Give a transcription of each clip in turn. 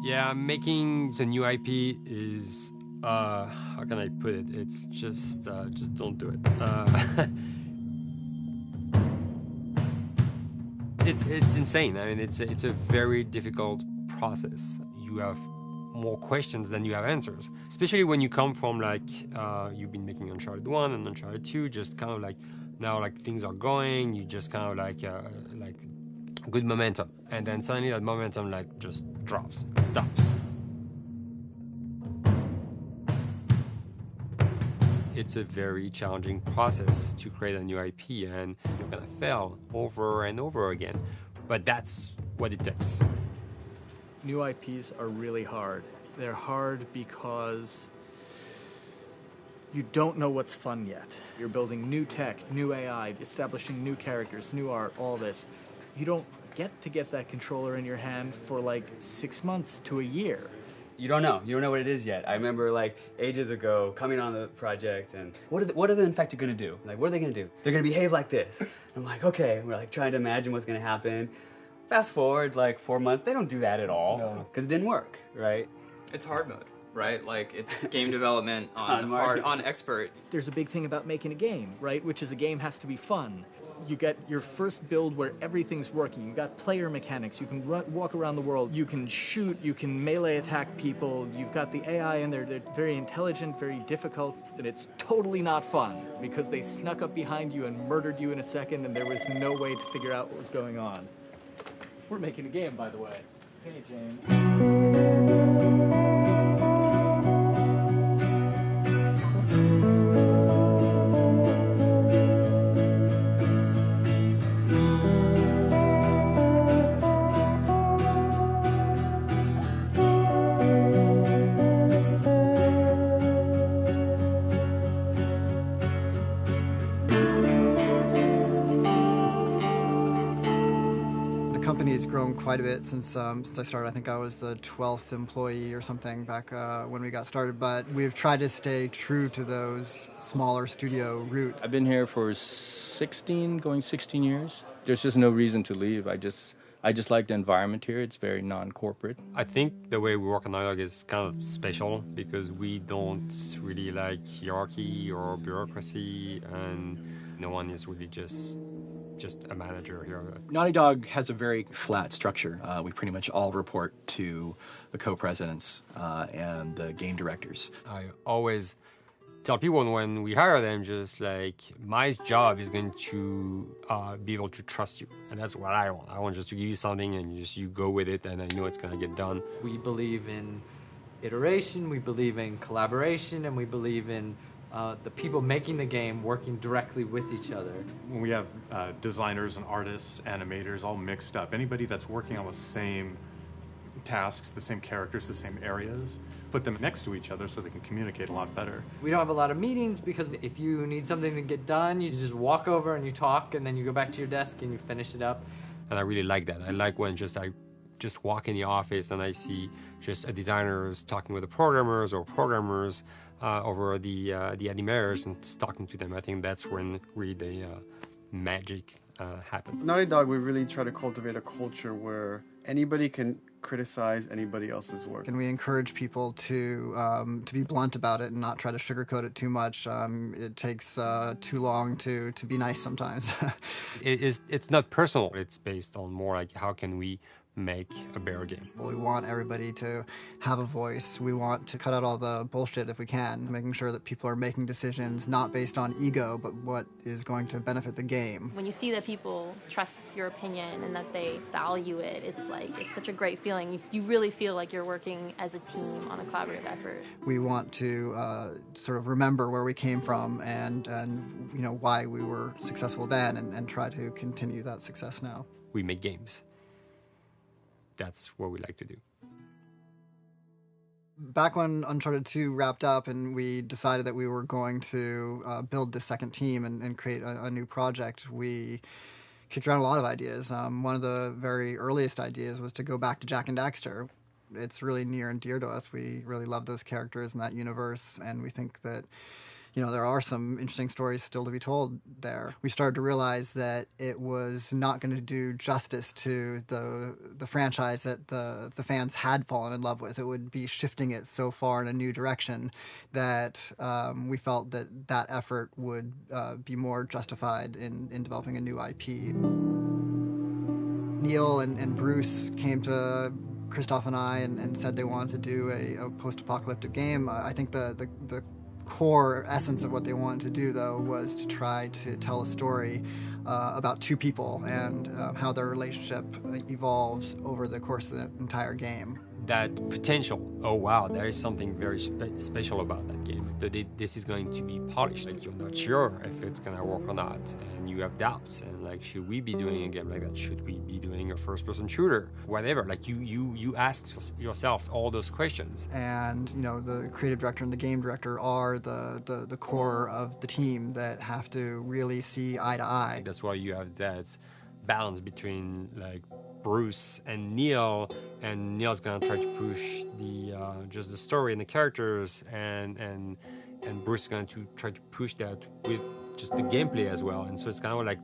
Yeah, making the new IP is, how can I put it? It's just don't do it. It's insane. I mean, it's a very difficult process. You have more questions than you have answers, especially when you come from like you've been making Uncharted 1 and Uncharted 2, just kind of like now like things are going, you just kind of like good momentum, and then suddenly that momentum like just drops, it stops. It's a very challenging process to create a new IP, and you're gonna fail over and over again, but that's what it takes. New IPs are really hard. They're hard because you don't know what's fun yet. You're building new tech, new AI, establishing new characters, new art, all this. You don't get that controller in your hand for like 6 months to a year. You don't know what it is yet. I remember like ages ago coming on the project and what are the Infected gonna do? Like, what are they gonna do? They're gonna behave like this. I'm like, okay, we're like trying to imagine what's gonna happen. Fast forward like 4 months, they don't do that at all because it didn't work, right? It's hard mode, right? Like it's game development on expert. There's a big thing about making a game, right? Which is a game has to be fun. You get your first build where everything's working. You got player mechanics. You can walk around the world. You can shoot. You can melee attack people. You've got the AI in there. They're very intelligent, very difficult, and it's totally not fun because they snuck up behind you and murdered you in a second, and there was no way to figure out what was going on. We're making a game, by the way. Hey, James. It's grown quite a bit since I started. I think I was the 12th employee or something back when we got started, but we've tried to stay true to those smaller studio roots. I've been here for 16 years. There's just no reason to leave. I just like the environment here. It's very non-corporate. I think the way we work on Naughty Dog is kind of special because we don't really like hierarchy or bureaucracy, and no one is really just a manager here. Naughty Dog has a very flat structure. We pretty much all report to the co-presidents and the game directors. I always tell people when we hire them, just like, my job is going to be able to trust you. And that's what I want. I want just to give you something and you go with it, and I know it's going to get done. We believe in iteration, we believe in collaboration, and we believe in the people making the game working directly with each other. When we have designers and artists, animators, all mixed up, anybody that's working on the same tasks, the same characters, the same areas, put them next to each other so they can communicate a lot better. We don't have a lot of meetings because if you need something to get done, you just walk over and you talk, and then you go back to your desk and you finish it up. And I really like that. I like when I just walk in the office and I see just designers talking with the programmers or programmers over the animators and talking to them. I think that's when really the magic happens. Naughty Dog, we really try to cultivate a culture where anybody can criticize anybody else's work. And we encourage people to be blunt about it and not try to sugarcoat it too much. It takes too long to be nice sometimes. It's not personal. It's based on more like how can we make a better game. We want everybody to have a voice. We want to cut out all the bullshit if we can, making sure that people are making decisions not based on ego, but what is going to benefit the game. When you see that people trust your opinion and that they value it, it's such a great feeling. You really feel like you're working as a team on a collaborative effort. We want to sort of remember where we came from and you know why we were successful then, and try to continue that success now. We make games. That's what we like to do. Back when Uncharted 2 wrapped up and we decided that we were going to build this second team and create a new project, we kicked around a lot of ideas. One of the very earliest ideas was to go back to Jak and Daxter. It's really near and dear to us. We really love those characters in that universe, and we think that there are some interesting stories still to be told there. We started to realize that it was not going to do justice to the franchise that the fans had fallen in love with. It would be shifting it so far in a new direction that we felt that effort would be more justified in developing a new IP. Neil and Bruce came to Christoph and I and said they wanted to do a post-apocalyptic game. I think the core essence of what they wanted to do, though, was to try to tell a story about two people and how their relationship evolved over the course of the entire game. That potential, oh wow, there is something very special about that game. This is going to be polished. Like, you're not sure if it's going to work or not, and you have doubts. And like, should we be doing a game like that? Should we be doing a first-person shooter? Whatever. Like, you ask yourselves all those questions. And the creative director and the game director are the core of the team that have to really see eye to eye. That's why you have that balance between like Bruce and Neil, and Neil's gonna try to push just the story and the characters, and Bruce is going to try to push that with just the gameplay as well. And so it's kind of like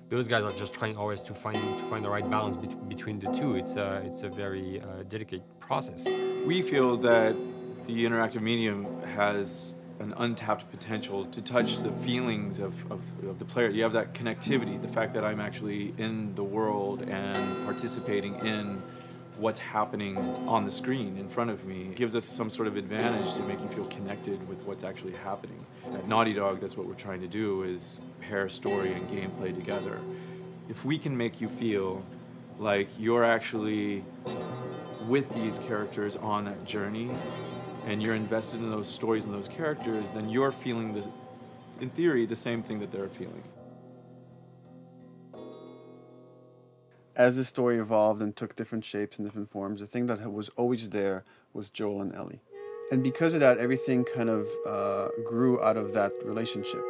those guys are just trying always to find the right balance between the two. It's a very delicate process. We feel that the interactive medium has an untapped potential to touch the feelings of the player. You have that connectivity, the fact that I'm actually in the world and participating in what's happening on the screen in front of me gives us some sort of advantage to make you feel connected with what's actually happening. At Naughty Dog, that's what we're trying to do, is pair story and gameplay together. If we can make you feel like you're actually with these characters on that journey, and you're invested in those stories and those characters, then you're feeling, in theory, the same thing that they're feeling. As the story evolved and took different shapes and different forms, the thing that was always there was Joel and Ellie. And because of that, everything kind of grew out of that relationship.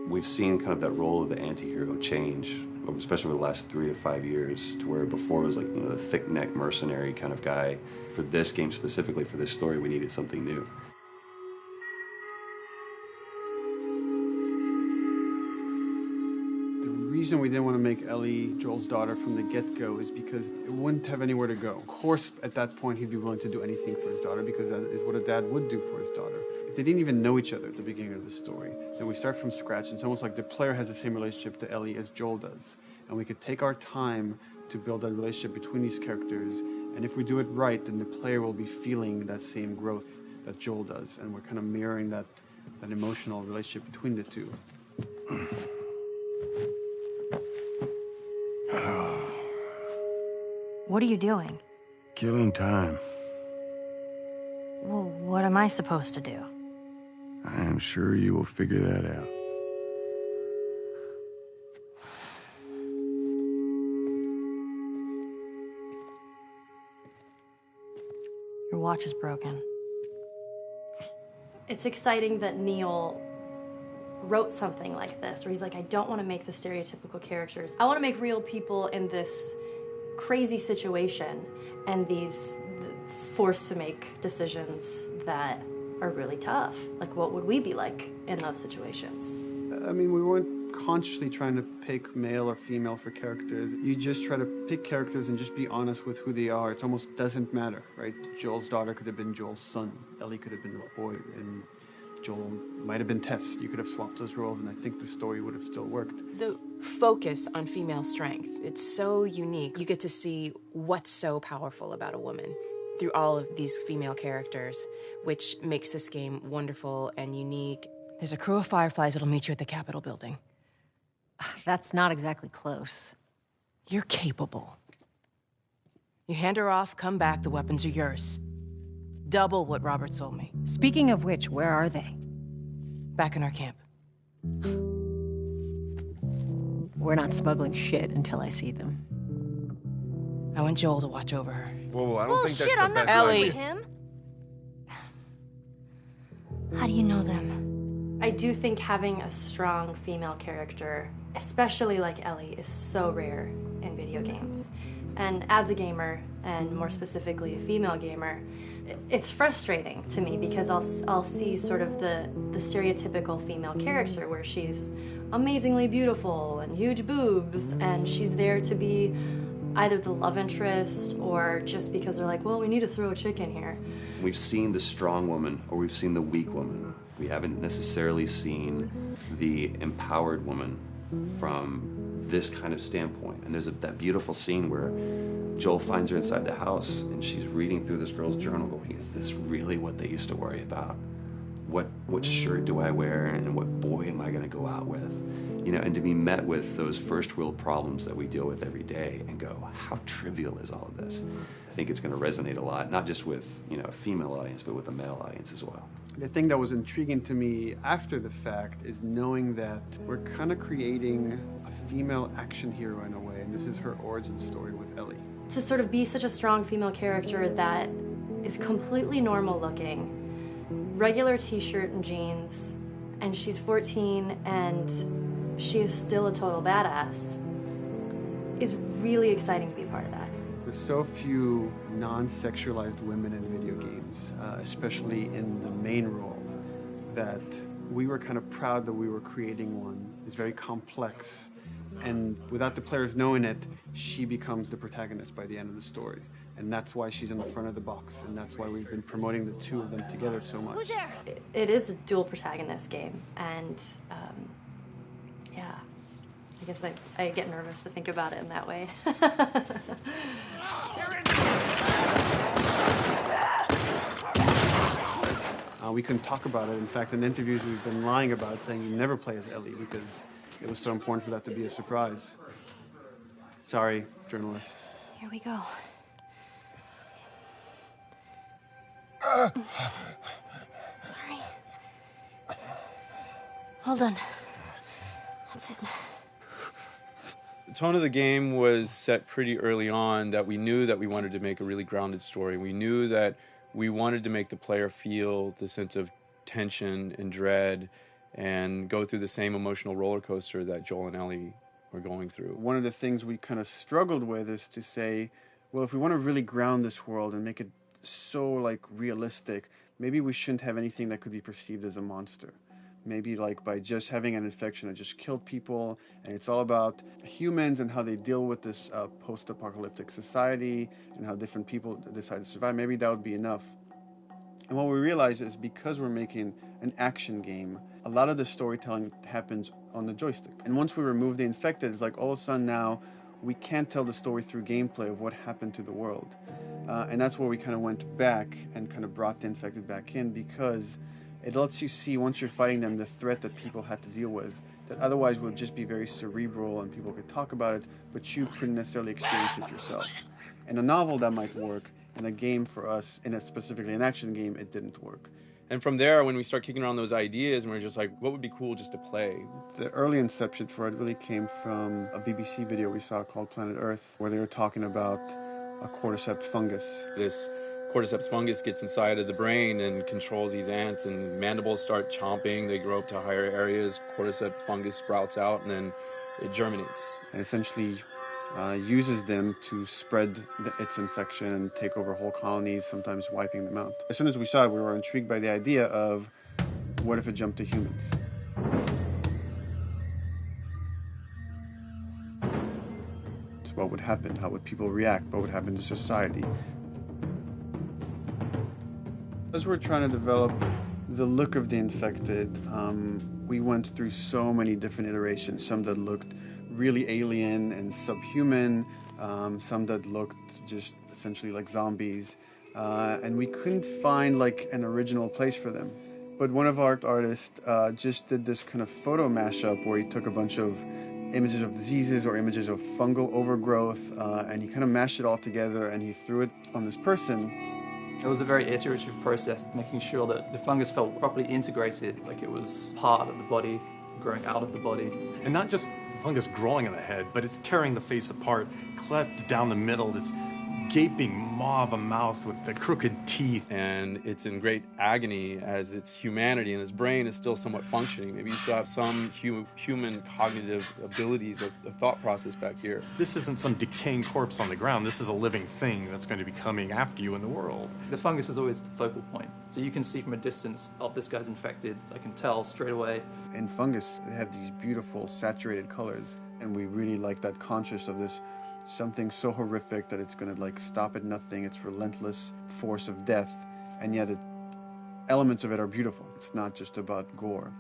We've seen kind of that role of the anti-hero change, especially over the last 3 to 5 years, to where before it was like the thick-neck mercenary kind of guy. For this game specifically, for this story, we needed something new. The reason we didn't want to make Ellie Joel's daughter from the get-go is because it wouldn't have anywhere to go. Of course, at that point, he'd be willing to do anything for his daughter because that is what a dad would do for his daughter. If they didn't even know each other at the beginning of the story, then we start from scratch. It's almost like the player has the same relationship to Ellie as Joel does. And we could take our time to build that relationship between these characters. And if we do it right, then the player will be feeling that same growth that Joel does. And we're kind of mirroring that emotional relationship between the two. What are you doing? Killing time. Well, what am I supposed to do? I am sure you will figure that out. Your watch is broken. It's exciting that Neil wrote something like this, where he's like, I don't want to make the stereotypical characters. I want to make real people in this crazy situation and these forced to make decisions that are really tough. Like, what would we be like in those situations? I mean, we weren't consciously trying to pick male or female for characters. You just try to pick characters and just be honest with who they are. It almost doesn't matter, right? Joel's daughter could have been Joel's son. Ellie could have been a boy, and Joel might have been Tess. You could have swapped those roles, and I think the story would have still worked. The focus on female strength, it's so unique. You get to see what's so powerful about a woman through all of these female characters, which makes this game wonderful and unique. There's a crew of Fireflies that'll meet you at the Capitol building. That's not exactly close. You're capable. You hand her off, come back, the weapons are yours. Double what Robert sold me. Speaking of which, where are they? Back in our camp. We're not smuggling shit until I see them. I want Joel to watch over her. Whoa, I don't think that's I'm the not best Ellie. idea. him. How do you know them? I do think having a strong female character, especially like Ellie, is so rare in video games. And as a gamer, and more specifically a female gamer, it's frustrating to me because I'll see sort of the stereotypical female character where she's amazingly beautiful and huge boobs, and she's there to be either the love interest or just because they're like, well, we need to throw a chick in here. We've seen the strong woman or we've seen the weak woman. We haven't necessarily seen the empowered woman from this kind of standpoint. And there's that beautiful scene where Joel finds her inside the house and she's reading through this girl's journal going, is this really what they used to worry about? What shirt do I wear and what boy am I gonna go out with? You know, and to be met with those first world problems that we deal with every day and go, how trivial is all of this? I think it's gonna resonate a lot, not just with, you know, a female audience, but with a male audience as well. The thing that was intriguing to me after the fact is knowing that we're kind of creating a female action hero in a way, and this is her origin story with Ellie. To sort of be such a strong female character that is completely normal looking, regular t-shirt and jeans, and she's 14 and she is still a total badass, is really exciting to be a part of that. There's so few non-sexualized women in video games, especially in the main role, that we were kind of proud that we were creating one. It's very complex, and without the players knowing it, she becomes the protagonist by the end of the story. And that's why she's in the front of the box, and that's why we've been promoting the two of them together so much. Who's there? It is a dual protagonist game, and yeah, I guess I get nervous to think about it in that way. We couldn't talk about it. In fact, in interviews we've been lying about it, saying you never play as Ellie because it was so important for that to be a surprise. Sorry, journalists. Here we go. Sorry. Hold on. That's it. The tone of the game was set pretty early on that we knew that we wanted to make a really grounded story. We knew that we wanted to make the player feel the sense of tension and dread and go through the same emotional roller coaster that Joel and Ellie were going through. One of the things we kind of struggled with is to say, well, if we want to really ground this world and make it so like realistic, maybe we shouldn't have anything that could be perceived as a monster. Maybe like by just having an infection that just killed people, and it's all about humans and how they deal with this post-apocalyptic society and how different people decide to survive. Maybe that would be enough. And what we realized is because we're making an action game, a lot of the storytelling happens on the joystick. And once we remove the infected, it's like all of a sudden now we can't tell the story through gameplay of what happened to the world. And that's where we kind of went back and kind of brought the infected back in, because it lets you see, once you're fighting them, the threat that people had to deal with that otherwise would just be very cerebral and people could talk about it, but you couldn't necessarily experience it yourself. In a novel, that might work. In a game for us, specifically an action game, it didn't work. And from there, when we start kicking around those ideas, and we're just like, what would be cool just to play? The early inception for it really came from a BBC video we saw called Planet Earth, where they were talking about a cordyceps fungus. This cordyceps fungus gets inside of the brain and controls these ants, and mandibles start chomping, they grow up to higher areas, cordyceps fungus sprouts out, and then it germinates. And essentially uses them to spread its infection and take over whole colonies, sometimes wiping them out. As soon as we saw it, we were intrigued by the idea of what if it jumped to humans? So what would happen? How would people react? What would happen to society? As we're trying to develop the look of the infected, we went through so many different iterations, some that looked really alien and subhuman, some that looked just essentially like zombies, and we couldn't find like an original place for them. But one of our artists just did this kind of photo mashup where he took a bunch of images of diseases or images of fungal overgrowth, and he kind of mashed it all together and he threw it on this person. It was a very iterative process, making sure that the fungus felt properly integrated, like it was part of the body, growing out of the body. And not just fungus growing in the head, but it's tearing the face apart, cleft down the middle, this gaping maw of a mouth with the crooked teeth. And it's in great agony as its humanity and its brain is still somewhat functioning. Maybe you still have some human cognitive abilities or thought process back here. This isn't some decaying corpse on the ground. This is a living thing that's going to be coming after you in the world. The fungus is always the focal point. So you can see from a distance, oh, this guy's infected. I can tell straight away. In fungus, they have these beautiful saturated colors, and we really like that conscious of this something so horrific that it's going to like stop at nothing. It's relentless force of death, and yet elements of it are beautiful. It's not just about gore.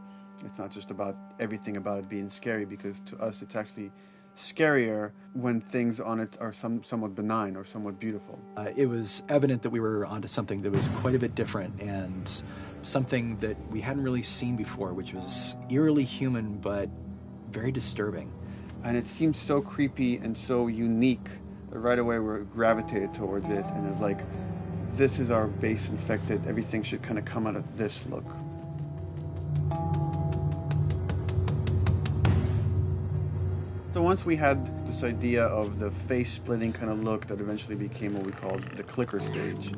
It's not just about everything about it being scary, because to us it's actually scarier when things on it are somewhat benign or somewhat beautiful. It was evident that we were onto something that was quite a bit different and something that we hadn't really seen before, which was eerily human but very disturbing. And it seemed so creepy and so unique that right away we gravitated towards it, and it's like, this is our base infected. Everything should kind of come out of this look. So once we had this idea of the face-splitting kind of look that eventually became what we called the clicker stage.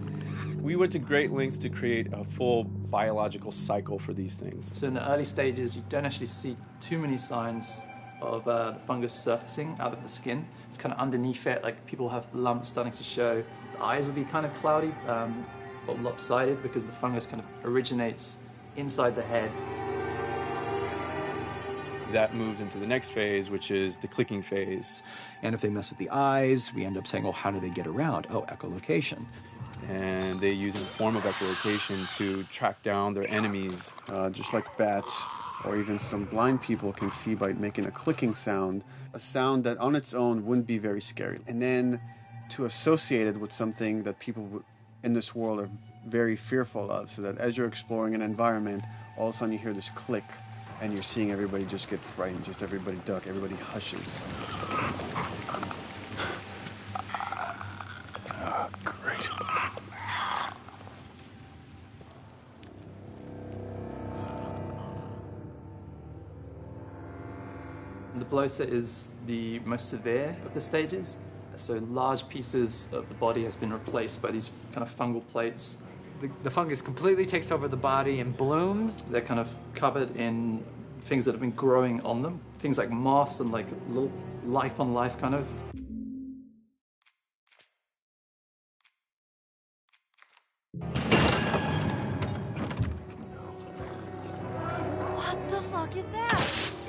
We went to great lengths to create a full biological cycle for these things. So in the early stages, you don't actually see too many signs of the fungus surfacing out of the skin. It's kind of underneath it, like people have lumps starting to show. The eyes will be kind of cloudy or lopsided because the fungus kind of originates inside the head. That moves into the next phase, which is the clicking phase. And if they mess with the eyes, we end up saying, well, how do they get around? Oh, echolocation. And they use a form of echolocation to track down their enemies. Just like bats, or even some blind people can see by making a clicking sound, a sound that on its own wouldn't be very scary. And then to associate it with something that people in this world are very fearful of, so that as you're exploring an environment, all of a sudden you hear this click, and you're seeing everybody just get frightened, just everybody duck, everybody hushes. Great. The bloater is the most severe of the stages. So large pieces of the body has been replaced by these kind of fungal plates. The fungus completely takes over the body and blooms. They're kind of covered in things that have been growing on them. Things like moss and like little life on life kind of. What the fuck is that?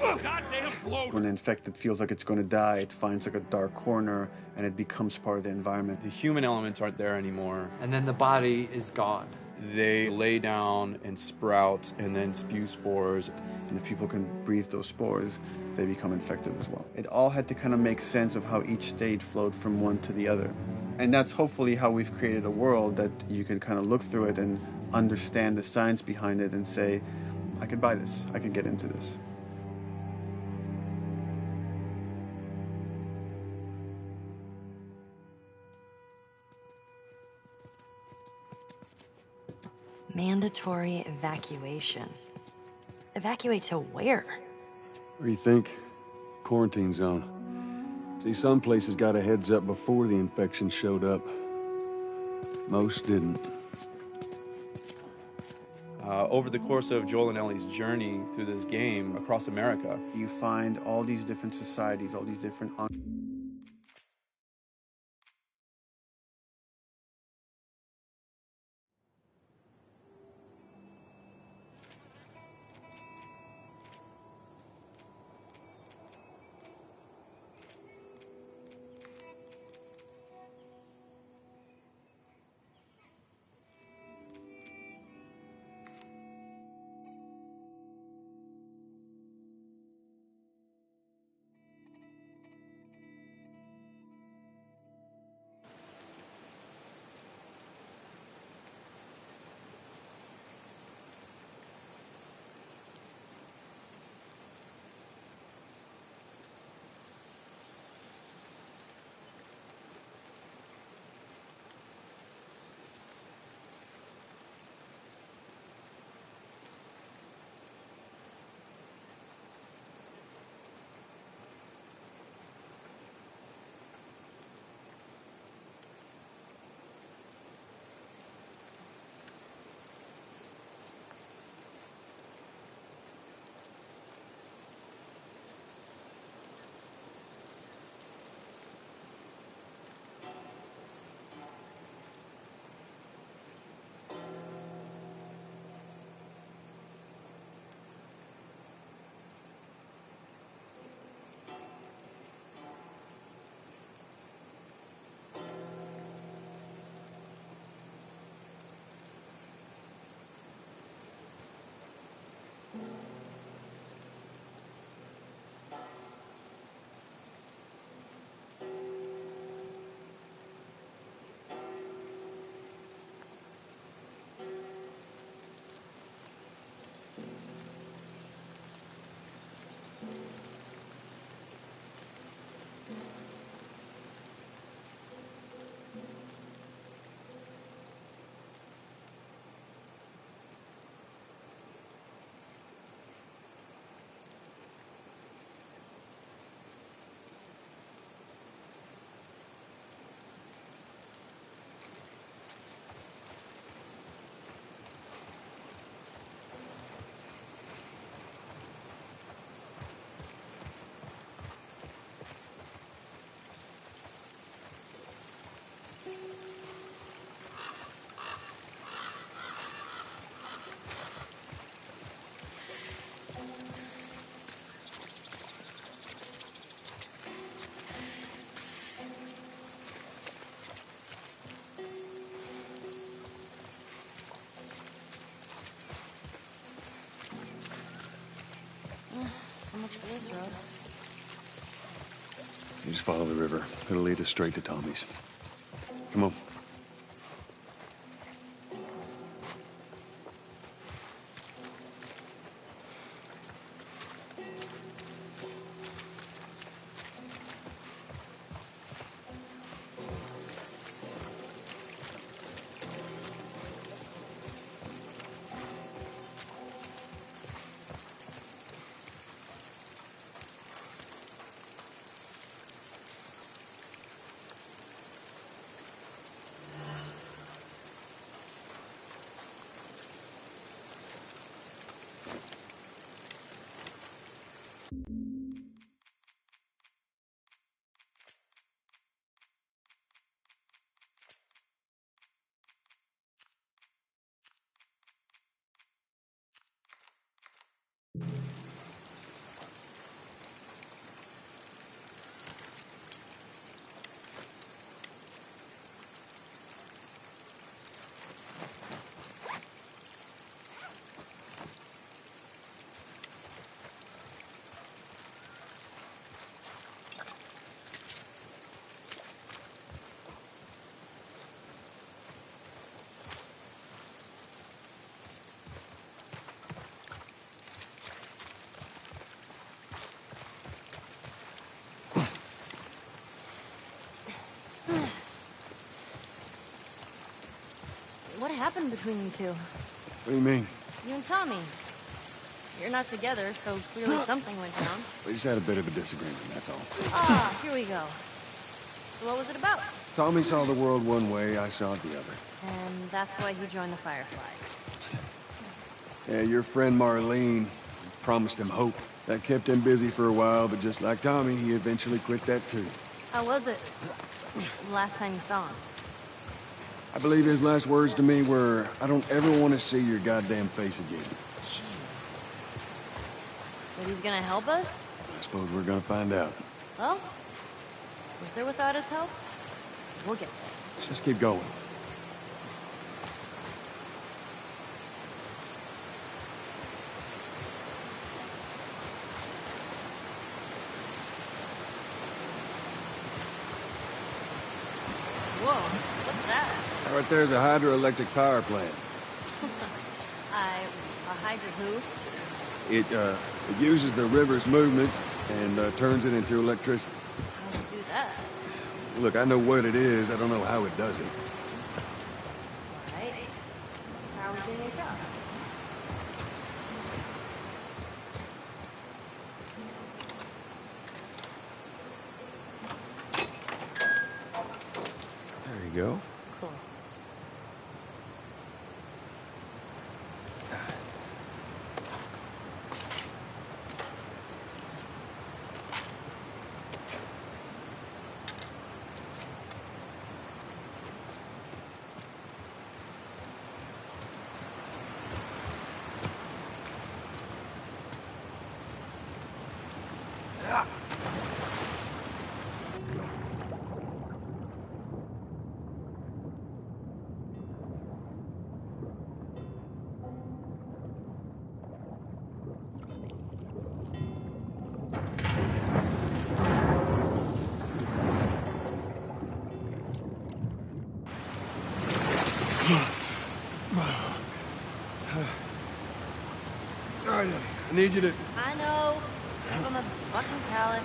Goddamn bloater! When the infected feels like it's going to die, it finds like a dark corner and it becomes part of the environment. The human elements aren't there anymore. And then the body is gone. They lay down and sprout and then spew spores. And if people can breathe those spores, they become infected as well. It all had to kind of make sense of how each stage flowed from one to the other. And that's hopefully how we've created a world that you can kind of look through it and understand the science behind it and say, I could buy this, I could get into this. Mandatory evacuation. Evacuate to where? What do you think? Quarantine zone. See, some places got a heads up before the infection showed up. Most didn't. Over the course of Joel and Ellie's journey through this game across America, you find all these different societies, all these different So much for this road. You just follow the river. It'll lead us straight to Tommy's. Come on. What happened between you two? What do you mean? You and Tommy. You're not together, so clearly something went down. We just had a bit of a disagreement, that's all. Ah, here we go. So what was it about? Tommy saw the world one way, I saw it the other. And that's why he joined the Fireflies. Yeah, your friend Marlene promised him hope. That kept him busy for a while, but just like Tommy, he eventually quit that too. How was it? The last time you saw him? I believe his last words to me were, I don't ever want to see your goddamn face again. Jeez. But he's gonna help us? I suppose we're gonna find out. Well, with or without his help, we'll get there. Let's just keep going. Whoa, what's that? Right there's a hydroelectric power plant. A hydra who? It uses the river's movement and turns it into electricity. Let's do that. Look, I know what it is. I don't know how it does it. Right. How are we doing it up? There you go. Cool. All right, I need you to... I know. Step on the fucking pallet.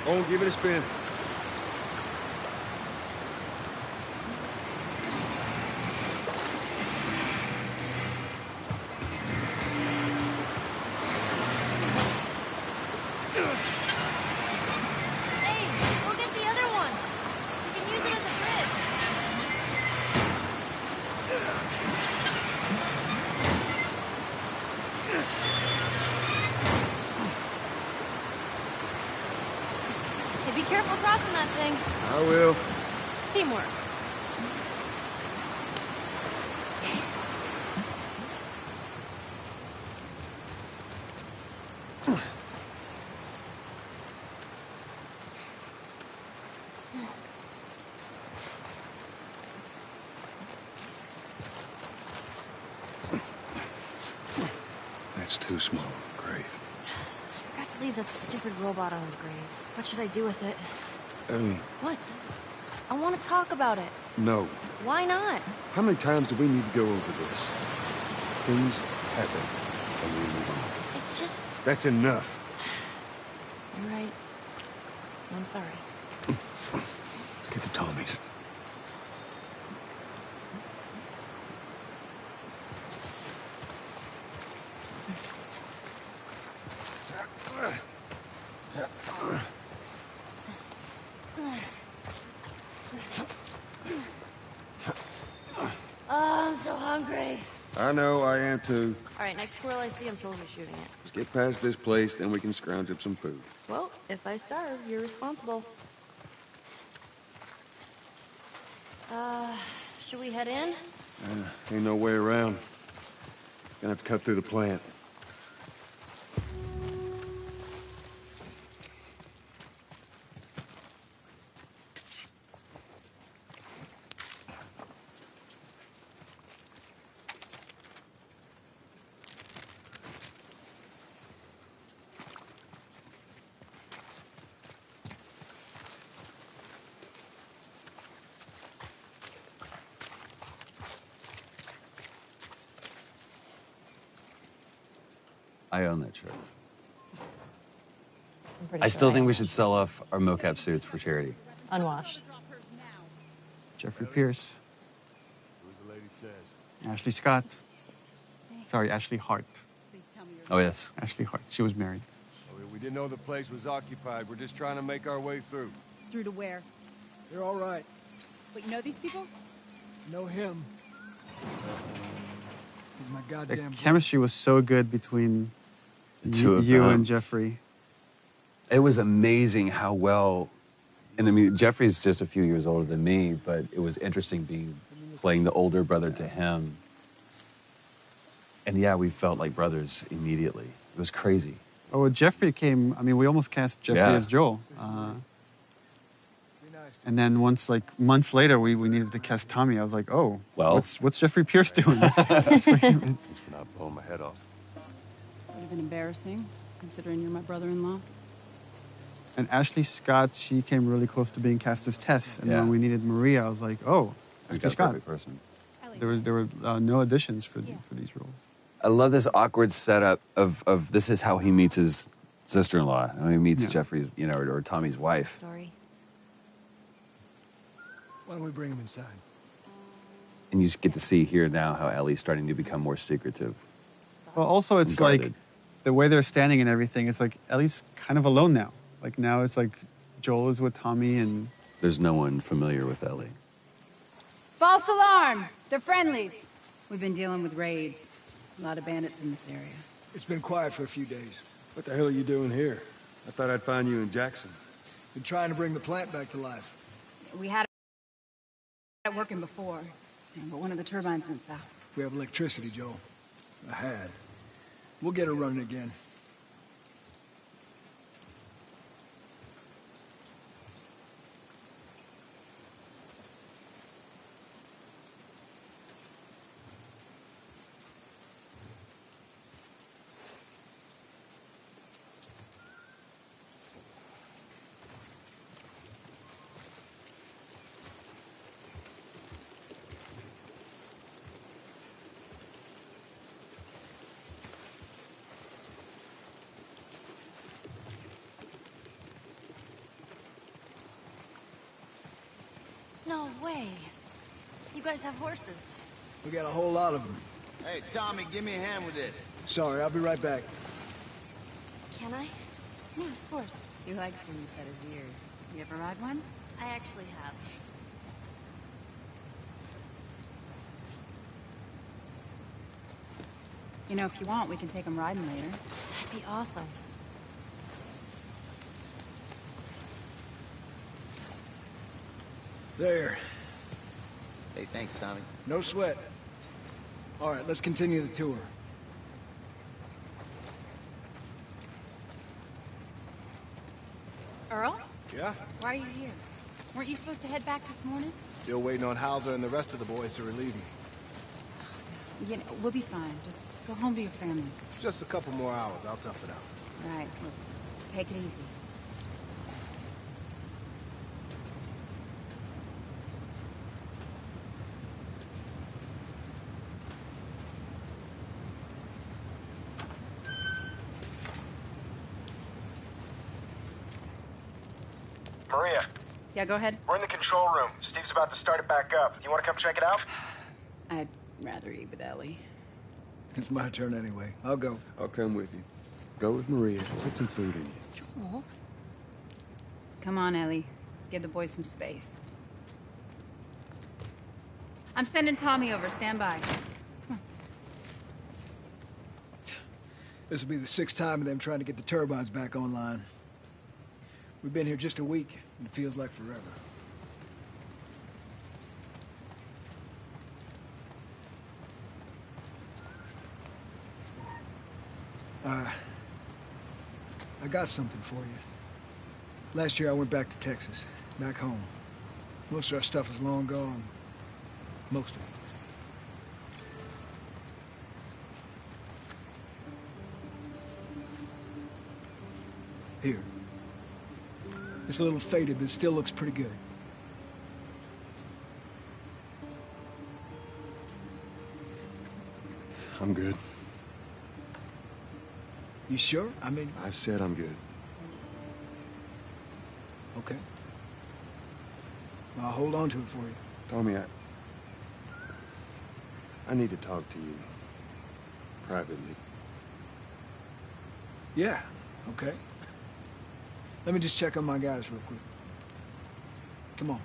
Oh, give it a spin. Hey, go get the other one. We can use it as a bridge. careful crossing that thing. I will. Teamwork. That's too small a grave. Forgot to leave that stupid robot on his grave. What should I do with it? Ellie, What? I want to talk about it. no. Why not? How many times do we need to go over this? Things happen, and we move on. It's just... That's enough. You're right. I'm sorry. Let's get to Tommy's. Oh, I'm so hungry. I know, I am too. All right, next squirrel I see, I'm totally shooting it. Let's get past this place, then we can scrounge up some food. Well, if I starve, you're responsible. Should we head in? Ain't no way around. Gonna have to cut through the plant. I own that shirt. I still think we should sell off our mocap suits for charity. Unwashed. Jeffrey Pierce. Ashley Scott. Sorry, Ashley Hart. Oh, yes. Ashley Hart. She was married. We didn't know the place was occupied. We're just trying to make our way through. Through to where? They're all right. But you know these people? Know him. He's my The goddamn... chemistry was so good between two of you them. and Jeffrey. It was amazing how well, and I mean, Jeffrey's just a few years older than me, but it was interesting playing the older brother to him. And yeah, we felt like brothers immediately. It was crazy. Oh, well, Jeffrey came. I mean, we almost cast Jeffrey Yeah. as Joel. And then once, like months later, we needed to cast Tommy. I was like, oh, Well. what's Jeffrey Pierce doing? That's for him. Thanks for not blowing my head off. Would have been embarrassing, considering you're my brother-in-law. And Ashley Scott, she came really close to being cast as Tess. And Yeah. when we needed Maria, I was like, oh, We Ashley got the Scott. perfect person. There were no additions for these roles. I love this awkward setup of this is how he meets his sister-in-law. How he meets Yeah. Jeffrey's, or Tommy's wife. Story. Why don't we bring him inside? And you just get to see here now how Ellie's starting to become more secretive. Well, also, it's like Guarded. the way they're standing and everything. It's like Ellie's kind of alone now. Like now, it's like Joel is with Tommy, and There's no one familiar with Ellie. False alarm! They're friendlies. We've been dealing with raids. A lot of bandits in this area. It's been quiet for a few days. What the hell are you doing here? I thought I'd find you in Jackson. Been trying to bring the plant back to life. We had it working before, but one of the turbines went south. We have electricity, Joel. I had. We'll get it running again. No way. You guys have horses. We got a whole lot of them. Hey, Tommy, give me a hand with this. Sorry, I'll be right back. Can I? Yeah, of course. He likes when you pet his ears. You ever ride one? I actually have. You know, if you want, we can take him riding later. That'd be awesome. There. Hey, thanks, Tommy. No sweat. All right, let's continue the tour. Earl? Yeah? Why are you here? Weren't you supposed to head back this morning? Still waiting on Hauser and the rest of the boys to relieve me. You know, we'll be fine. Just go home to your family. Just a couple more hours. I'll tough it out. All right, look, take it easy. Maria. Yeah, go ahead. We're in the control room. Steve's about to start it back up. You want to come check it out? I'd rather eat with Ellie. It's my turn anyway. I'll go. I'll come with you. Go with Maria. Put some food in you. Joel. Come on, Ellie. Let's give the boys some space. I'm sending Tommy over. Stand by. This will be the 6th time of them trying to get the turbines back online. We've been here just a week, and it feels like forever. I got something for you. Last year I went back to Texas, back home. Most of our stuff is long gone. Most of it. Here. It's a little faded, but it still looks pretty good. I'm good. You sure? I mean... I've said I'm good. Okay. I'll hold on to it for you. Tommy, I need to talk to you. Privately. Yeah, okay. Let me just check on my guys real quick. Come on.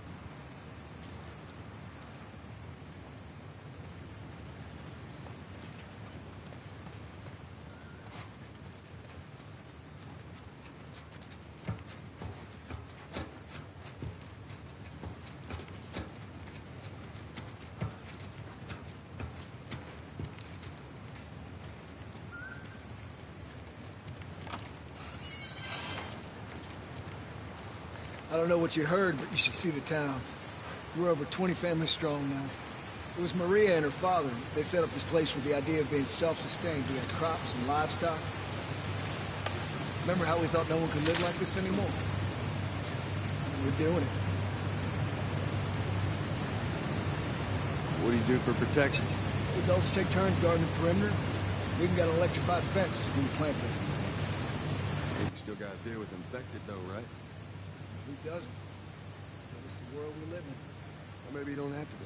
I don't know what you heard, but you should see the town. We're over 20 families strong now. It was Maria and her father. They set up this place with the idea of being self-sustained. We had crops and livestock. Remember how we thought no one could live like this anymore? We're doing it. What do you do for protection? The adults take turns guarding the perimeter. We even got an electrified fence when the plants are. You still got to deal with infected though, right? Who doesn't? It's the world we live in. Or maybe you don't have to be.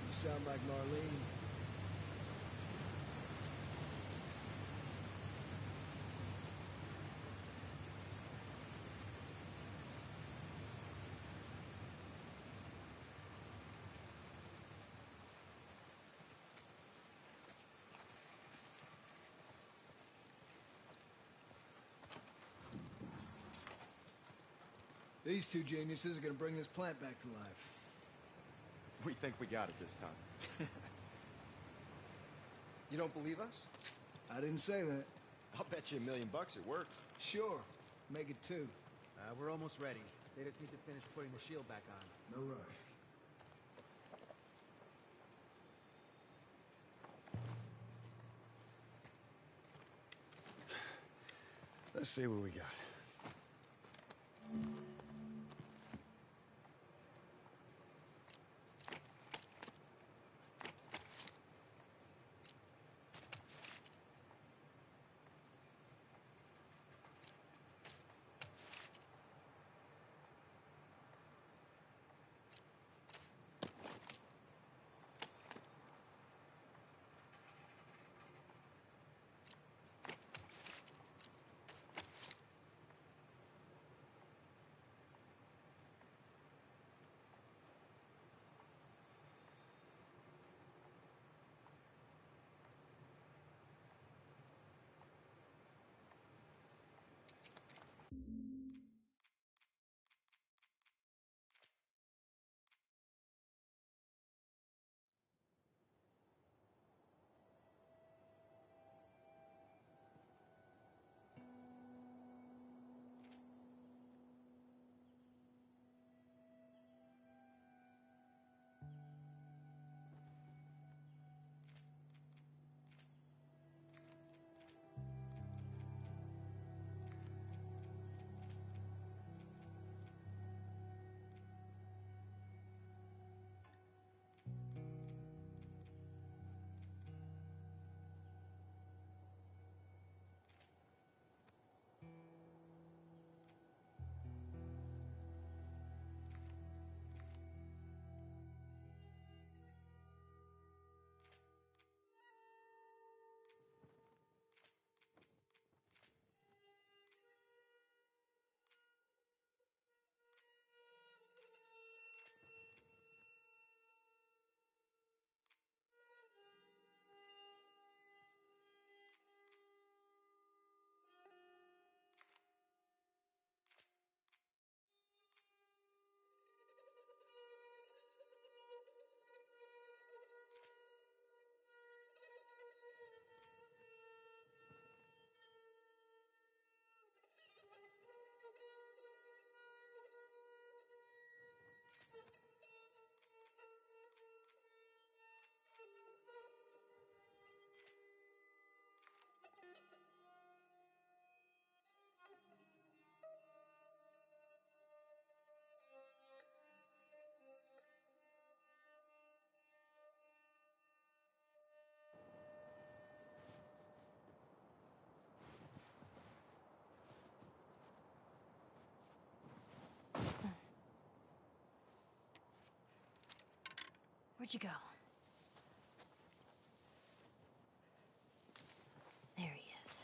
You sound like Marlene. These two geniuses are gonna bring this plant back to life. We think we got it this time. You don't believe us? I didn't say that. I'll bet you $1 million it works. Sure. Make it 2. We're almost ready. They just need to finish putting the shield back on. No rush. Let's see what we got. Where'd you go? There he is.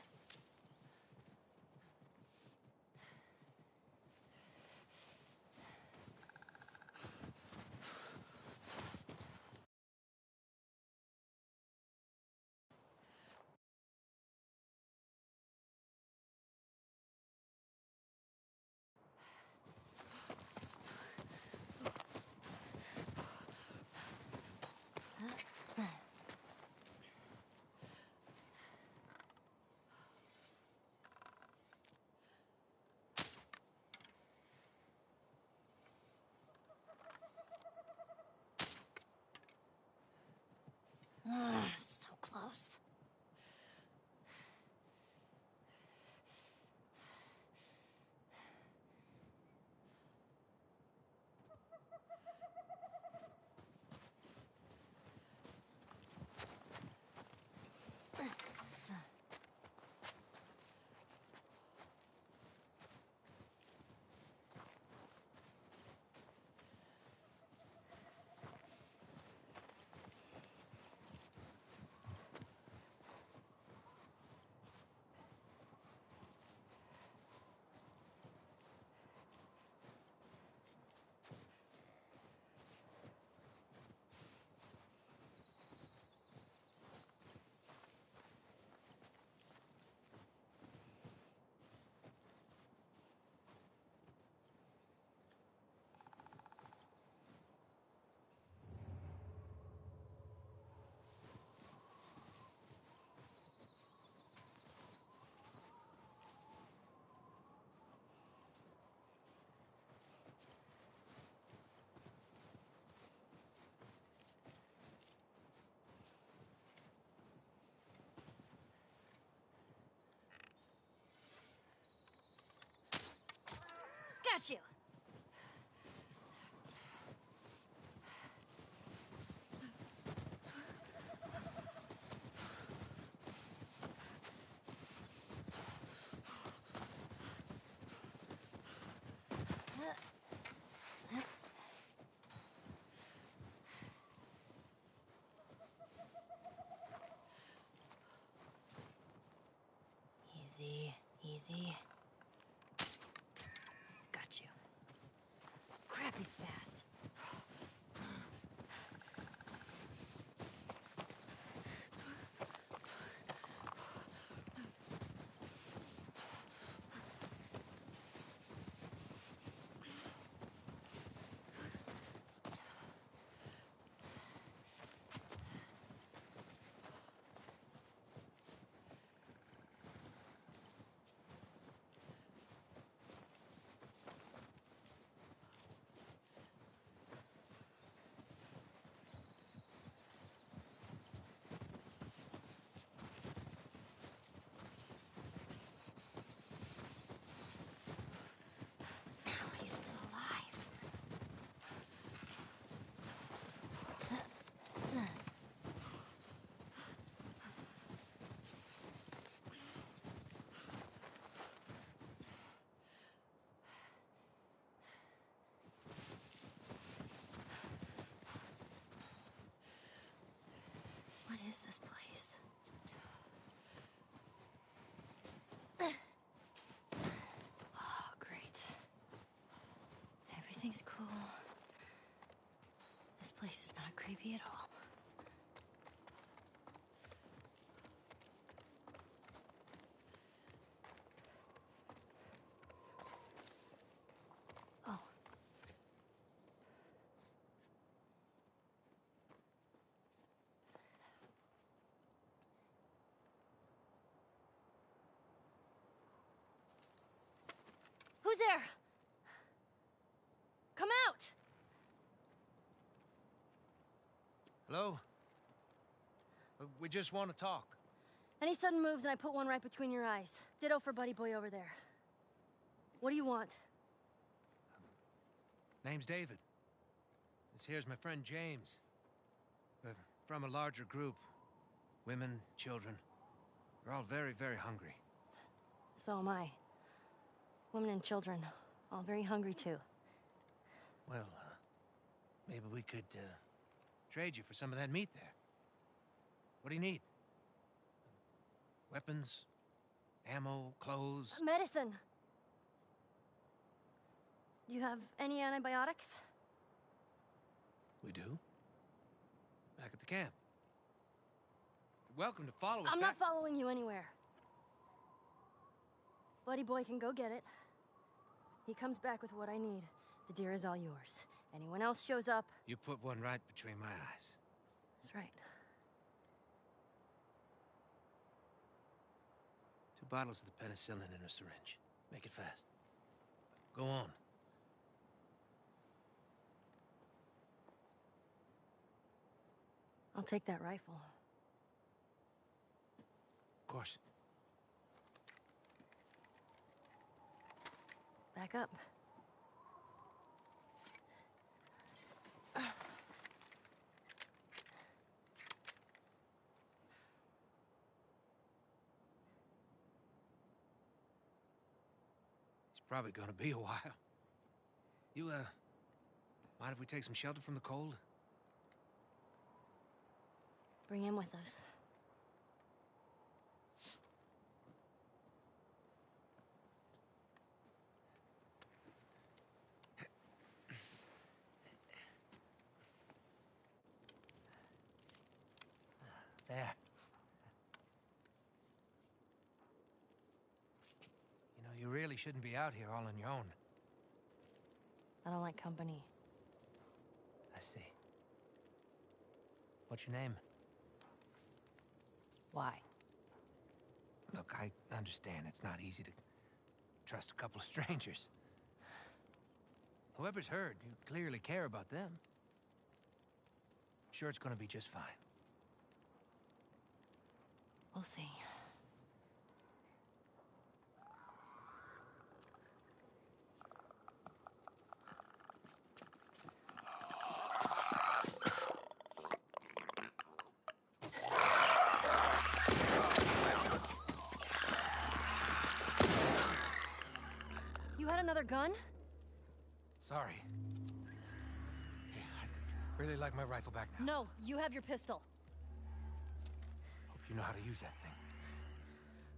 So close. Got you. Easy, easy. Got you. Crap, he's fast. What is this place? Oh, great. Everything's cool. This place is not creepy at all. Oh. Who's there? Come out! Hello? We just want to talk. Any sudden moves and I put one right between your eyes. Ditto for Buddy Boy over there. What do you want? Name's David. This here's my friend James. We're from a larger group. Women, children. We're all very, very hungry. So am I. Women and children, all very hungry too. Well, maybe we could trade you for some of that meat there. What do you need? Weapons? Ammo? Clothes? Medicine. Do you have any antibiotics? We do. Back at the camp. You're welcome to follow us I'm back. not following you anywhere. Buddy boy can go get it. He comes back with what I need. The deer is all yours. Anyone else shows up... You put one right between my eyes. That's right. 2 bottles of the penicillin in a syringe. Make it fast. Go on. I'll take that rifle. Of course. Back up. It's probably gonna be a while. You, mind if we take some shelter from the cold? Bring him with us. There. You know, you really shouldn't be out here all on your own. I don't like company. I see. What's your name? Why? Look, I understand it's not easy to trust a couple of strangers. Whoever's hurt, you clearly care about them. I'm sure it's gonna be just fine. We'll see. You had another gun? Sorry. Hey, I'd really like my rifle back now. No, you have your pistol. Hope you know how to use that thing.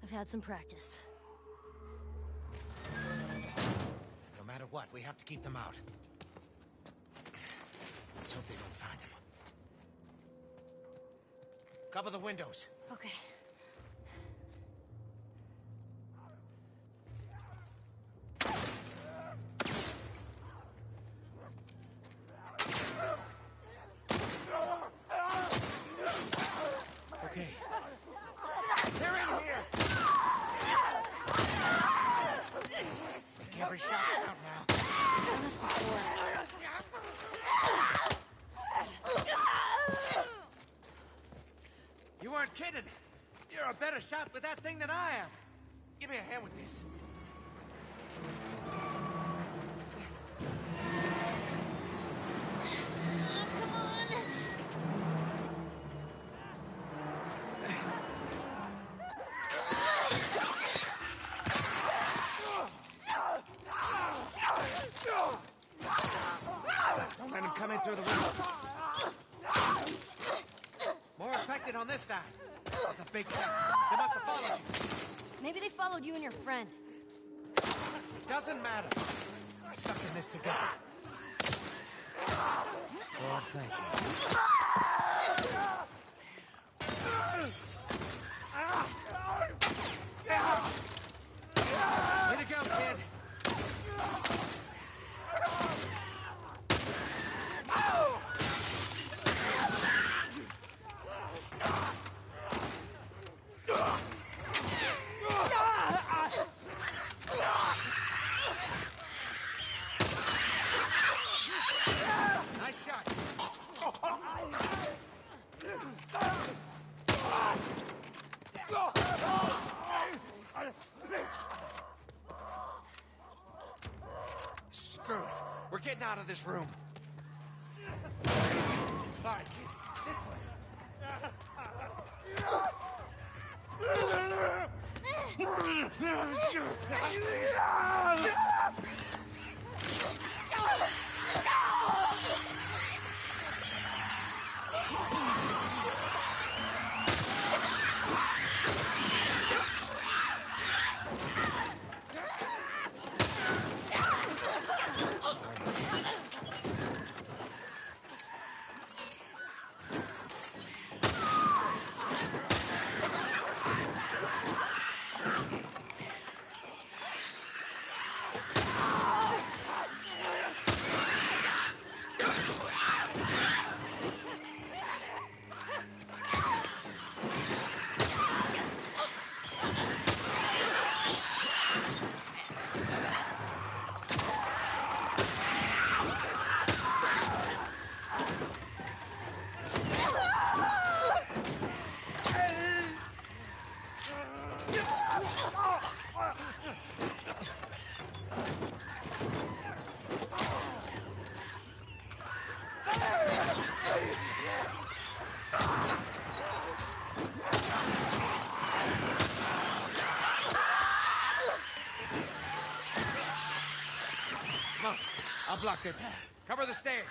I've had some practice. No matter what, we have to keep them out. Let's hope they don't find him. Cover the windows. Okay. Okay. They're in here! Make every shot count now. You weren't kidding. You're a better shot with that thing than I am. Give me a hand with this. Come on! Don't let him come in through the window. More affected on this side. That's a big gap. They must have followed you. Maybe they followed you and your friend. It doesn't matter. We're stuck in this together. Oh, thank you. Way to go, kid. Nice shot. Screw it. We're getting out of this room. All right, kid. This way. Come on, I'll block their path. Cover the stairs.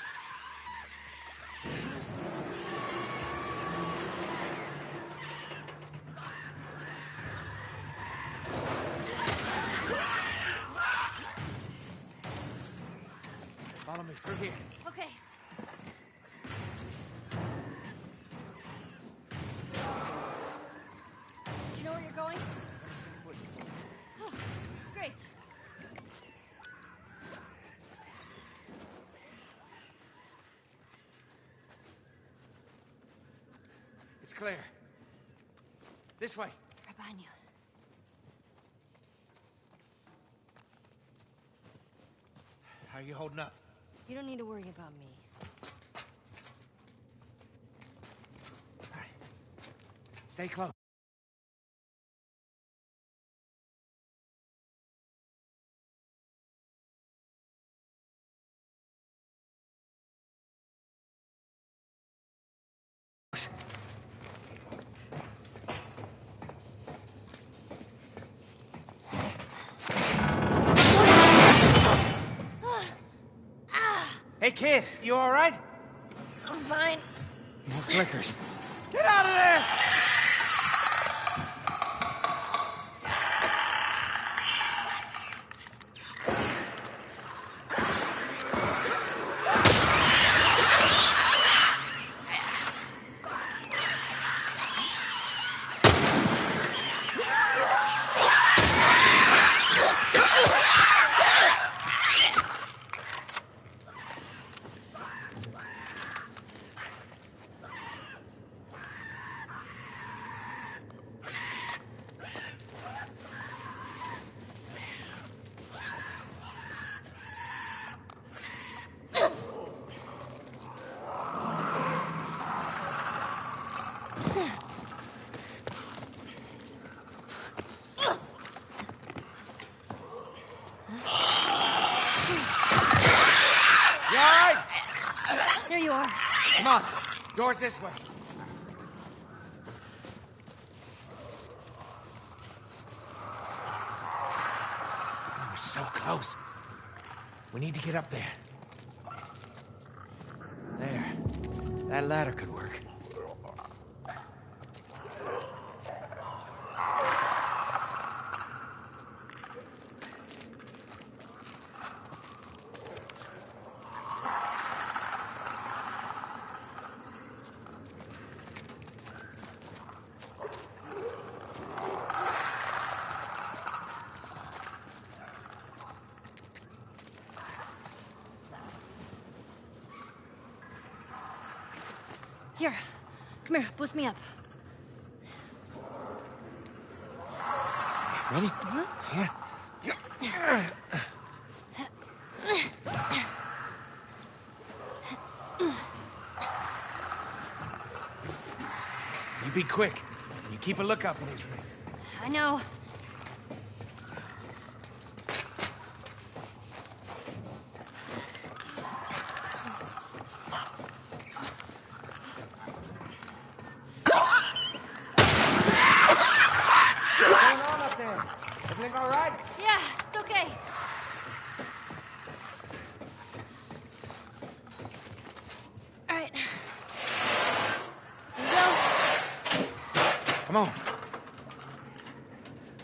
Follow me through here. Okay. Do you know where you're going? Oh, great. It's clear. This way. Right behind you. How are you holding up? You don't need to worry about me. Stay close. Hey, kid, you all right? I'm fine. More clickers. Get out of there! You all right? There you are. Come on. Doors this way. We were so close. We need to get up there. There. That ladder could work. Here. Come here. Boost me up. Ready? Uh-huh. Here. You be quick. You keep a lookout for these things. I know. What's going on up there? Everything all right? Yeah, it's okay. All right. Here we go. Come on. All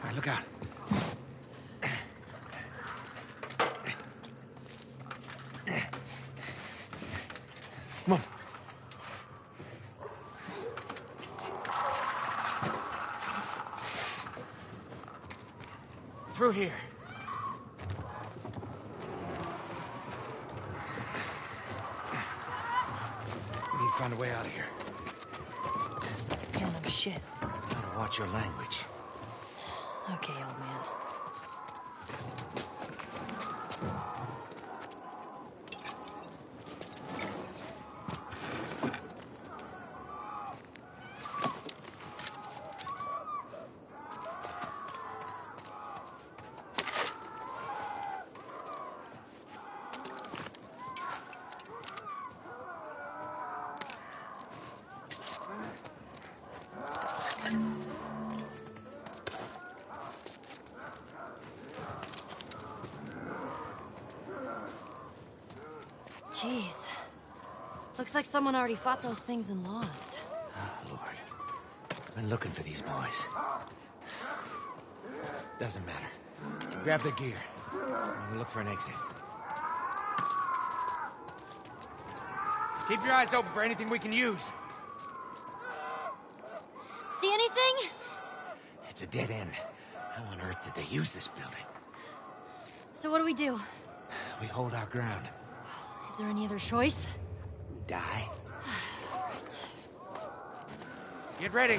right, look out. Come on. Through here. We need to find a way out of here. Yeah, no shit. Gotta watch your language. Okay, old man. Looks like someone already fought those things and lost. Oh, Lord. I've been looking for these boys. Doesn't matter. Grab the gear. And look for an exit. Keep your eyes open for anything we can use. See anything? It's a dead end. How on earth did they use this building? So what do we do? We hold our ground. Is there any other choice? Die. Get ready.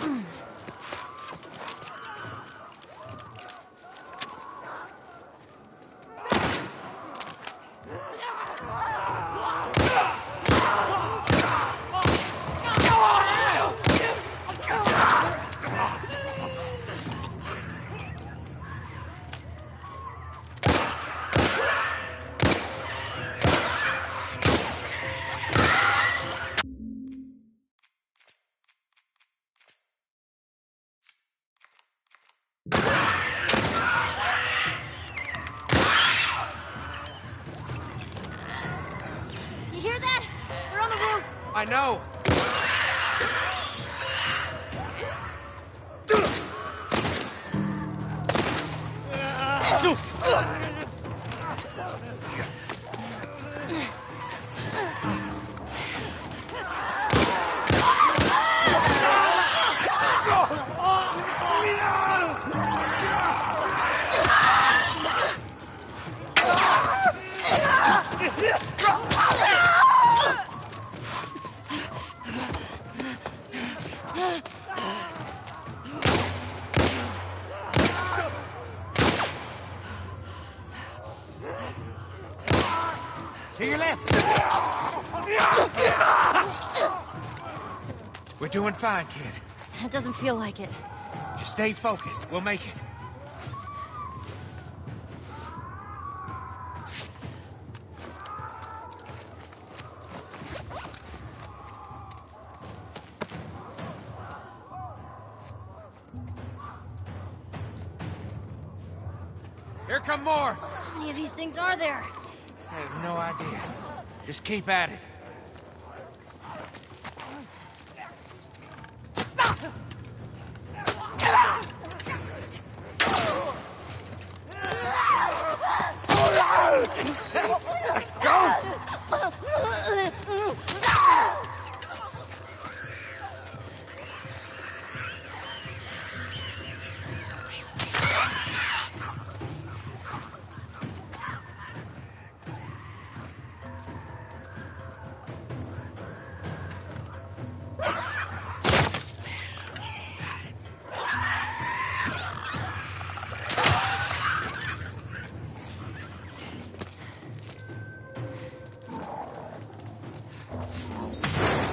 You hear that? They're on the roof. I know. To your left. We're doing fine, kid. It doesn't feel like it. Just stay focused. We'll make it. Here come more. How many of these things are there? I have no idea. Just keep at it.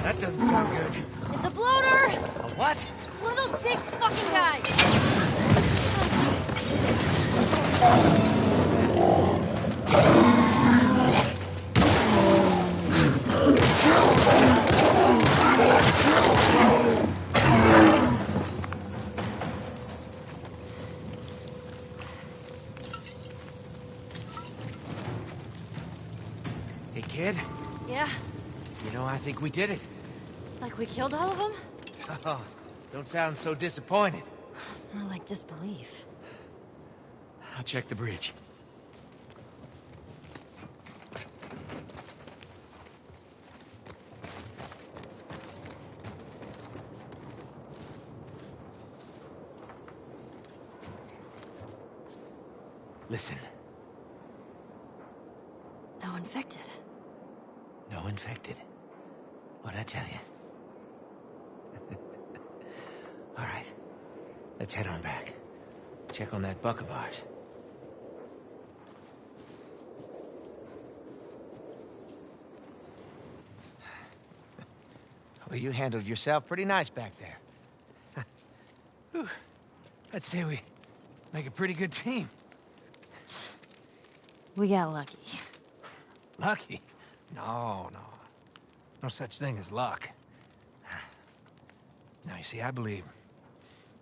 That doesn't sound good. It's a bloater! A what? It's one of those big fucking guys! Hey, kid. Yeah, You know, I think we did it. like we killed all of them? Oh, don't sound so disappointed. More like disbelief. I'll check the bridge. Listen, No infected. no infected. What'd I tell you? All right, let's head on back. Check on that buck of ours. Well, you handled yourself pretty nice back there. Whew. I'd say we make a pretty good team. We got lucky. Lucky? No. No such thing as luck. Now, you see, I believe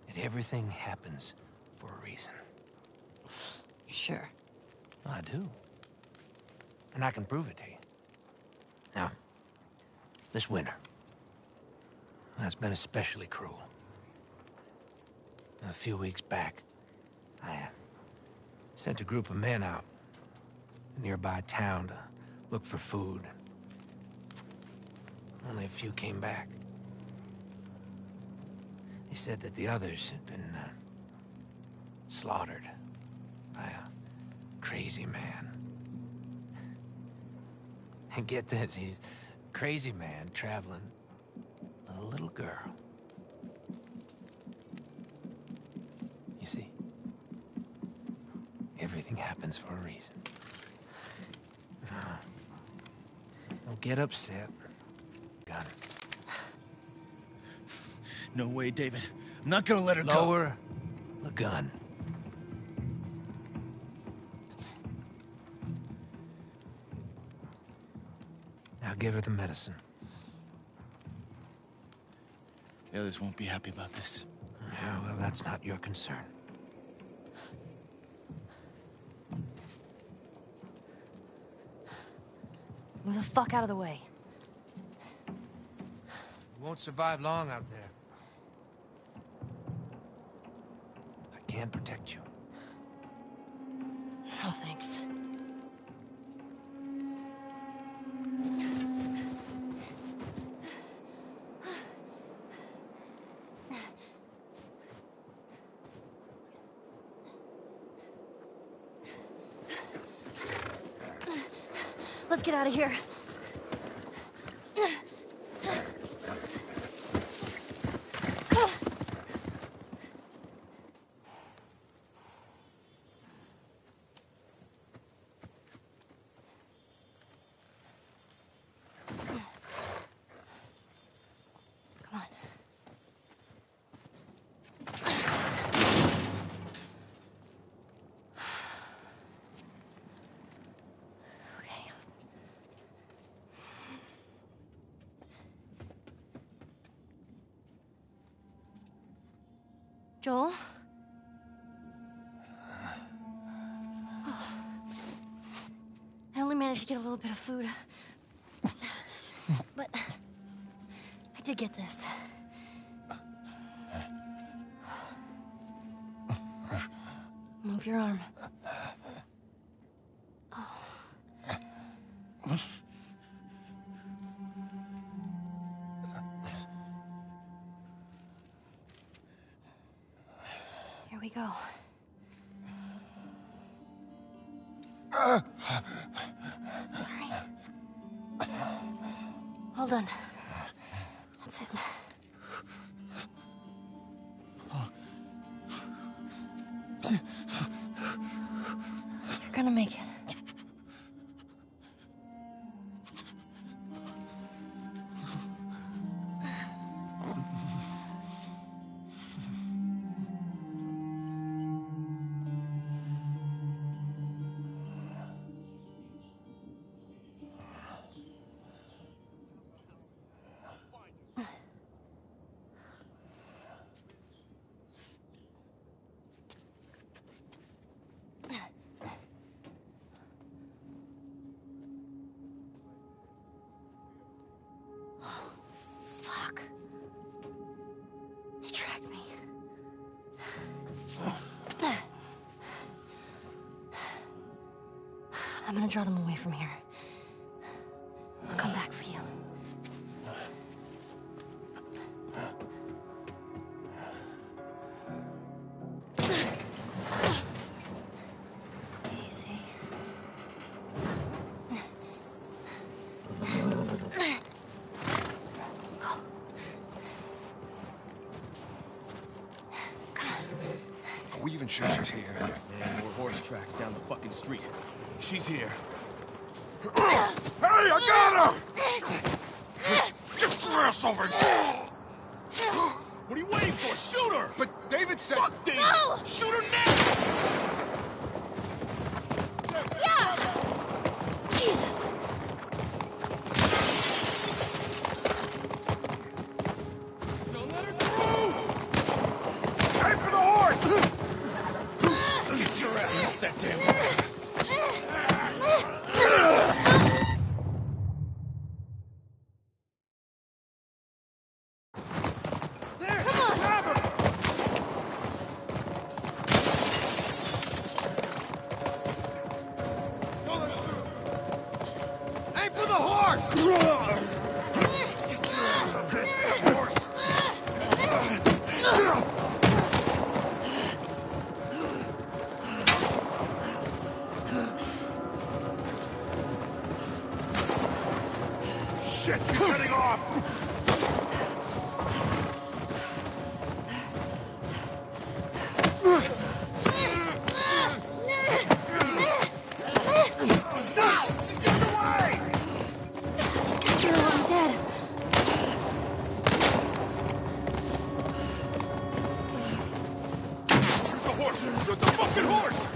that everything happens for a reason. Sure. I do. And I can prove it to you. Now, This winter. That's been especially cruel. A few weeks back, I sent a group of men out to a nearby town to look for food. Only a few came back. They said that the others had been slaughtered by a crazy man. And get this, he's a crazy man traveling with a little girl. You see, everything happens for a reason. Don't get upset. Got it. No way, David. I'm not gonna let her go. Lower the gun. Now give her the medicine. The others won't be happy about this. Yeah, well, that's not your concern. Move the fuck out of the way. You won't survive long out there. I can protect you. No, thanks. Let's get out of here. Joel? Oh. I only managed to get a little bit of food. But I did get this. Move your arm. Here we go. Sorry. Hold on. That's it. You're gonna make it. Fuck. They tracked me. I'm gonna draw them away from here. I'll come back for you. Easy. Are we even sure she's here? Man, more horse tracks down the fucking street. She's here. Hey, I got her! Get your ass over here! What are you waiting for? Shoot her! But David said... Fuck David! No! Shoot her now! Jesus! Don't let her through! Aim for the horse! Get your ass off that damn horse! Shoot the fucking horse!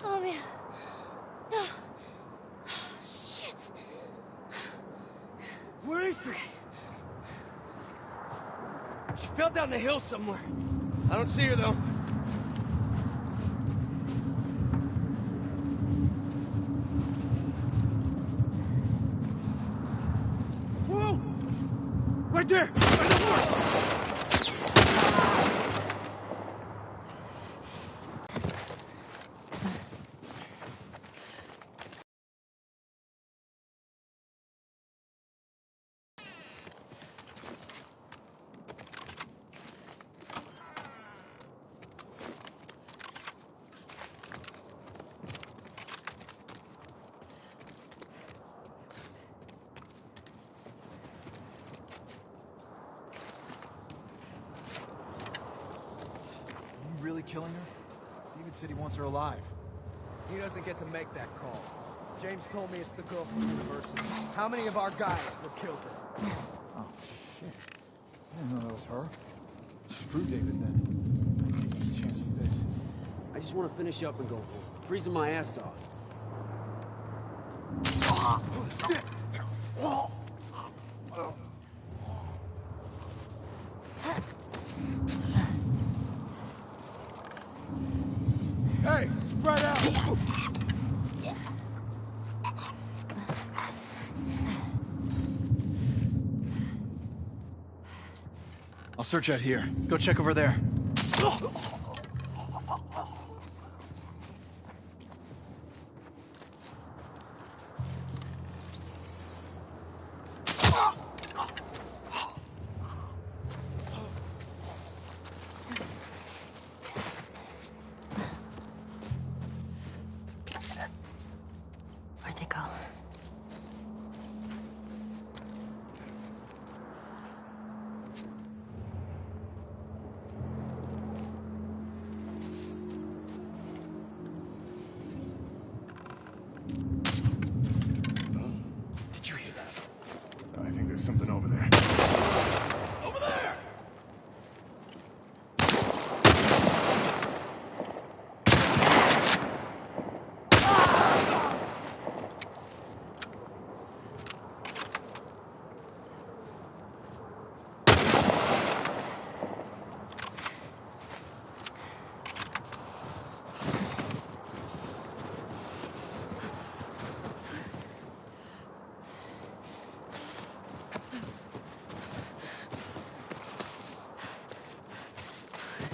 Oh man. No. Shit. Where is she? She fell down the hill somewhere. I don't see her though. Whoa! Right there! By the horse! Really killing her? David said he wants her alive. He doesn't get to make that call. James told me it's the girl from university. How many of our guys were killed there? Oh, shit. I didn't know that was her. Screw David then. Take a chance with this. I just want to finish up and go home. Freezing my ass off. Shit! Hey, spread out! I'll search out here. Go check over there. Where'd they go? Did you hear that? I think there's something over there. Over there!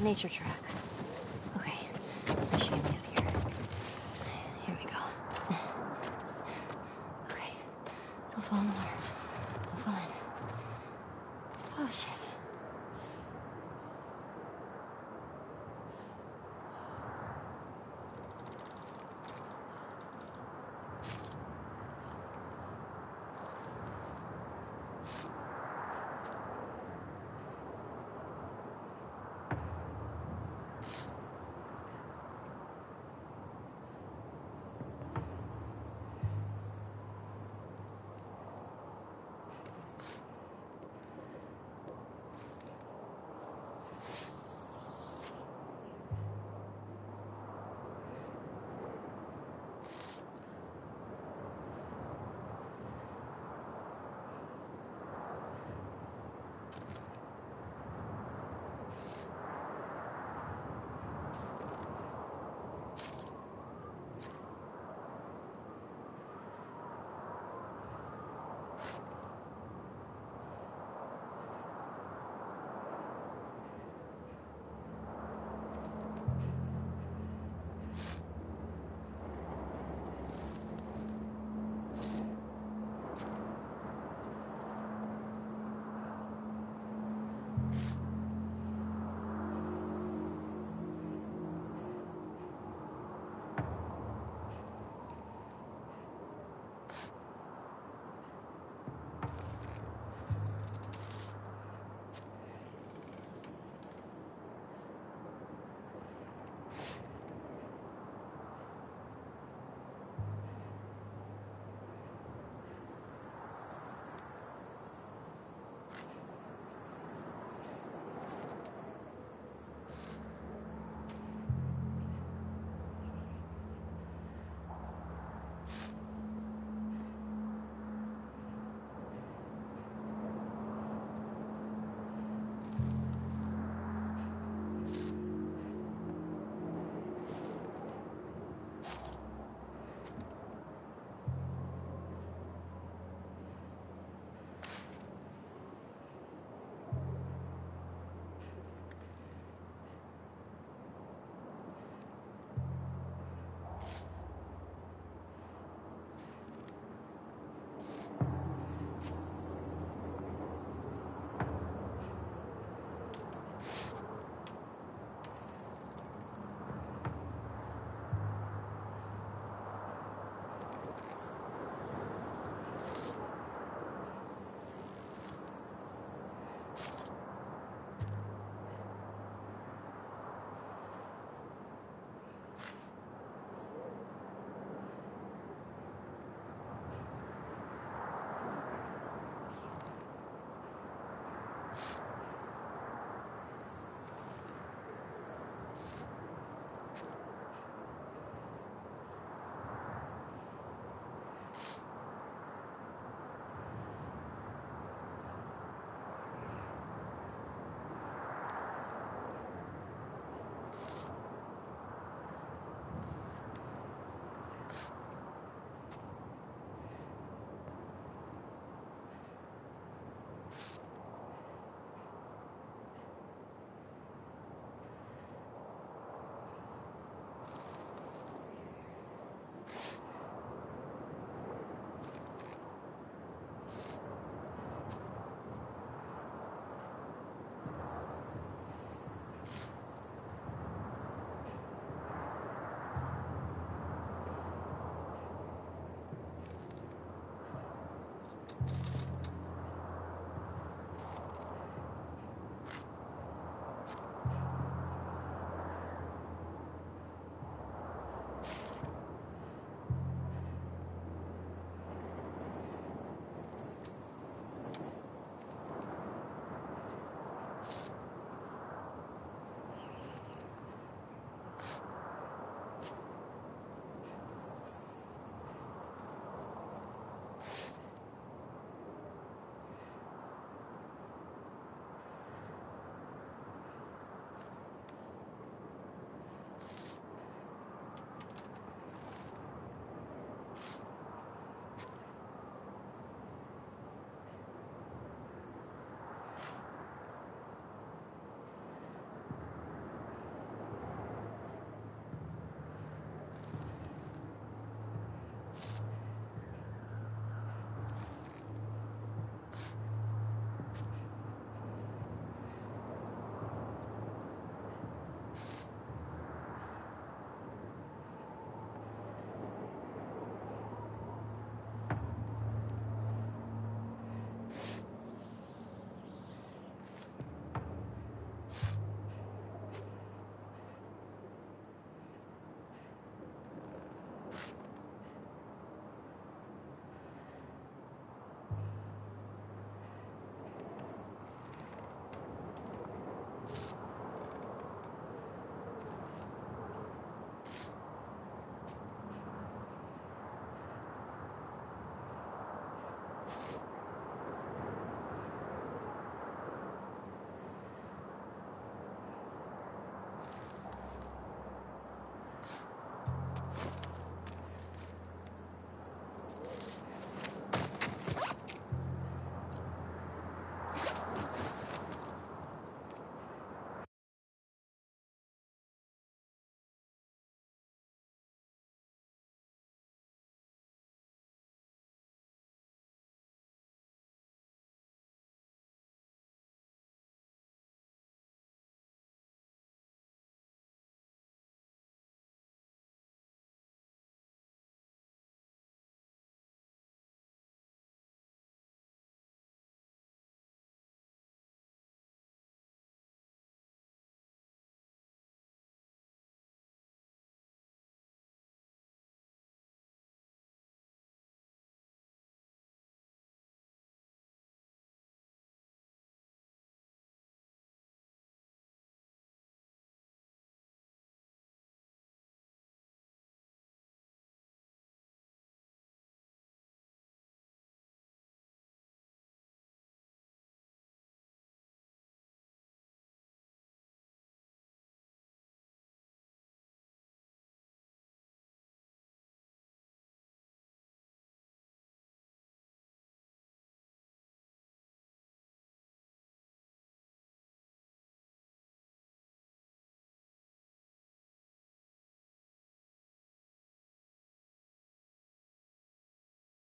Nature track. Okay, that should get me out of here. Here we go. Okay, don't fall in the water. Don't fall in. Oh shit.